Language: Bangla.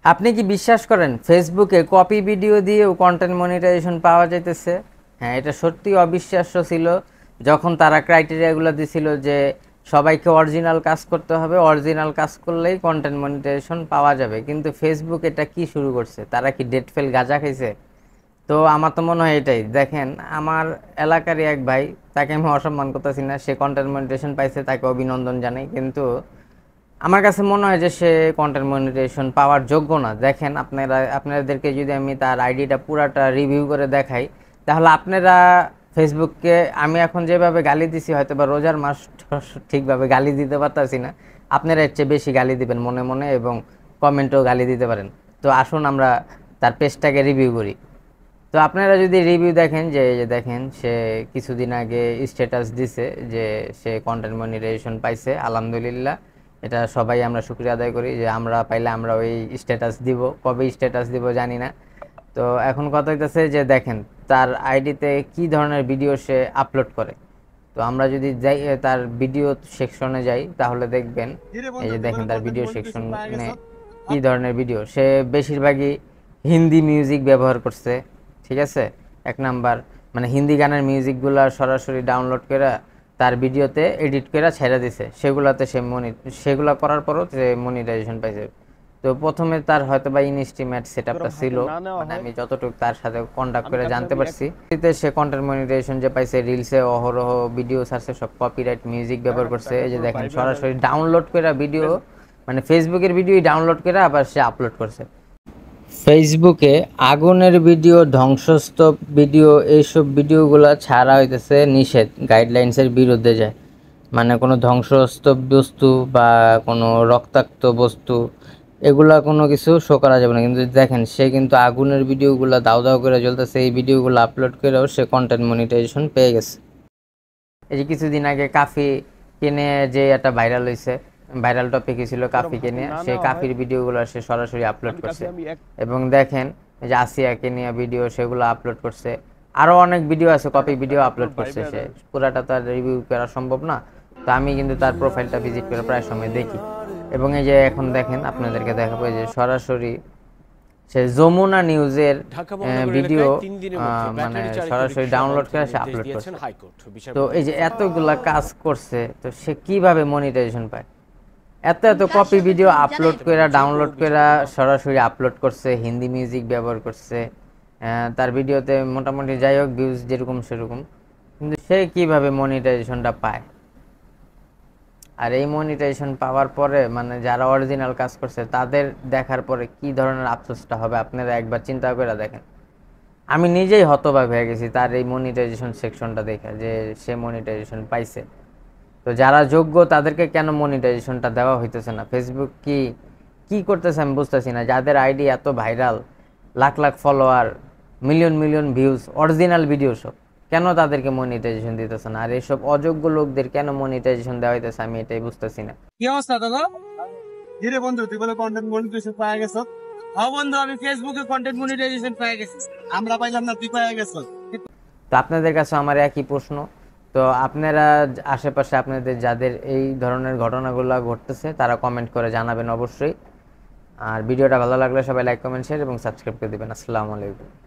আপনি কি বিশ্বাস করেন ফেসবুকে কপি ভিডিও দিয়েও কন্টেন্ট মনিটাইজেশন পাওয়া যাইতেছে? হ্যাঁ, এটা সত্যি অবিশ্বাস্য ছিল। যখন তারা ক্রাইটেরিয়াগুলো দিছিল যে সবাইকে অরিজিনাল কাজ করতে হবে, অরিজিনাল কাজ করলেই কন্টেন্ট মনিটাইজেশন পাওয়া যাবে, কিন্তু ফেসবুক এটা কি শুরু করছে? তারা কি ডেট ফেল গাঁজা খাইছে? তো আমার তো মনে হয় এটাই। দেখেন, আমার এলাকারই এক ভাই, তাকে আমি অসম্মান করতেছি না, সে কন্টেন্ট মনিটাইজেশন পাইছে, তাকে অভিনন্দন জানাই, কিন্তু আমার কাছে মনে হয় যে সে কন্টেন্ট মনিটাইজেশন পাওয়ার যোগ্য না। দেখেন, আপনাদেরকে যদি আমি তার আইডিটা পুরাটা রিভিউ করে দেখাই, তাহলে আপনারা ফেসবুককে, আমি এখন যেভাবে গালি দিছি হয়তো বা রোজার মাস ঠিকভাবে গালি দিতে পারতাছি না, আপনারা এর চেয়ে বেশি গালি দিবেন মনে মনে, এবং কমেন্টেও গালি দিতে পারেন। তো আসুন আমরা তার পেজটাকে রিভিউ করি। তো আপনারা যদি রিভিউ দেখেন, যে এই যে দেখেন, সে কিছুদিন আগে স্ট্যাটাস দিছে যে সে কন্টেন্ট মনিটাইজেশন পাইছে, আলহামদুলিল্লাহ। এটা সবাই আমরা শুকরিয়া আদায় করি যে আমরা পাইলে আমরা ওই স্ট্যাটাস দিব, কবে স্ট্যাটাস দিব জানি না। তো এখন কথা হইতেছে যে দেখেন তার আইডিতে কি ধরনের ভিডিও সে আপলোড করে। তো আমরা যদি যাই তার ভিডিও সেকশনে যাই, তাহলে দেখবেন, এই যে দেখেন তার ভিডিও সেকশনে কি ধরনের ভিডিও। সে বেশিরভাগই হিন্দি মিউজিক ব্যবহার করছে, ঠিক আছে। এক নাম্বার, মানে হিন্দি গানের মিউজিকগুলো সরাসরি ডাউনলোড করে তার ভিডিওতে এডিট করে ছেড়ে দিছে, সেগুলোতে সেগুলো করার পরও সে মনিটাইজেশন পাইছে। তো প্রথমে তার হয়তো বা ইনস্টিমেট সেটআপটা ছিল, মানে আমি যতটুকু তার সাথে কন্টাক্ট করে জানতে পারছি, এতে সে কন্টেন্ট মনিটাইজেশন যে পাইছে, রিলসে অহরহ ভিডিও ছাড়ছে, সব কপিরাইট মিউজিক ব্যবহার করছে। এই যে দেখেন সরাসরি ডাউনলোড করে ভিডিও, মানে ফেসবুকের ভিডিওই ডাউনলোড করে আবার সে আপলোড করছে। ফেসবুকে আগুনের ভিডিও, ধ্বংসস্তূপ ভিডিও, এইসব ভিডিওগুলো ছাড়া হইতেছে নিষেধ, গাইডলাইন্সের বিরুদ্ধে যায়। মানে কোনো ধ্বংসস্তূপ বস্তু বা কোনো রক্তাক্ত বস্তু, এগুলা কোনো কিছু শো করা যাবে না। কিন্তু দেখেন সে কিন্তু আগুনের ভিডিওগুলো দাউ দাউ করে জ্বলতেছে, এই ভিডিওগুলো আপলোড করেও সে কন্টেন্ট মনিটাইজেশন পেয়ে গেছে। এই যে কিছুদিন আগে কাফি কিনে যে একটা ভাইরাল হয়েছে, ভাইরাল টপিকই ছিল কাফিকে নিয়ে, সেই কাফির ভিডিওগুলো সে সরাসরি আপলোড করছে। এবং দেখেন এই যে আসিয়াকে নিয়ে ভিডিও, সেগুলো আপলোড করছে। আরো অনেক ভিডিও আছে, কপি ভিডিও আপলোড করছে সে, পুরাটা তার রিভিউ করা সম্ভব না। তো আমি কিন্তু তার প্রোফাইলটা ভিজিট করে প্রায় সময় দেখি। এবং এই যে এখন দেখেন, আপনাদেরকে দেখাবো, এই যে সরাসরি সে যমুনা নিউজের ভিডিও মানে সরাসরি ডাউনলোড করে সে আপলোড করছে। তো এই যে এতগুলা কাজ করছে, তো সে কিভাবে মনিটাইজেশন পায়? এত এত কপি ভিডিও আপলোড করে, ডাউনলোড করে সরাসরি আপলোড করছে, হিন্দি মিউজিক ব্যবহার করছে তার ভিডিওতে, মোটামুটি যাই হোক ভিউজ যেরকম সেরকম, কিন্তু সে কিভাবে মনিটাইজেশনটা পায়? আর এই মনিটাইজেশন পাওয়ার পরে, মানে যারা অরিজিনাল কাজ করছে তাদের দেখার পরে কি ধরনের আফসোসটা হবে আপনারা একবার চিন্তা করে দেখেন। আমি নিজেই হতবাক হয়ে গেছি তার এই মনিটাইজেশন সেকশনটা দেখে, যে সে মনিটাইজেশন পাইছে। তো যারা যোগ্য তাদেরকে কেন মনিটাইজেশনটা দেওয়া হইতেছে না? ফেসবুক কি কি করতেছে আমি বুঝতেছি না। যাদের আইডি এত viral, lakh lakh follower, million million views, original video সব, কেন তাদেরকে মনিটাইজেশন দিতেছে না? আর এইসব অযোগ্য লোকদের কেন মনিটাইজেশন দেওয়া হইতেছে আমি এটাই বুঝতেছি না। কি অবস্থা দাদা? ধীরে বন্ধু, তুই বলে কন্টেন্ট মনিটাইজেশন পাওয়া গেছ? হ্যাঁ বন্ধু, আমি ফেসবুকে কন্টেন্ট মনিটাইজেশন পেয়ে গেছি। আমরা পাইলাম না, তুই পেয়ে গেছ। তো আপনাদের কাছে আমার একই প্রশ্ন। তো আপনারা আশেপাশে আপনাদের যাদের এই ধরনের ঘটনাগুলো ঘটতেছে, তারা কমেন্ট করে জানাবেন অবশ্যই। আর ভিডিওটা ভালো লাগলে সবাই লাইক, কমেন্ট, শেয়ার এবং সাবস্ক্রাইব করে দিবেন। আসসালামু আলাইকুম।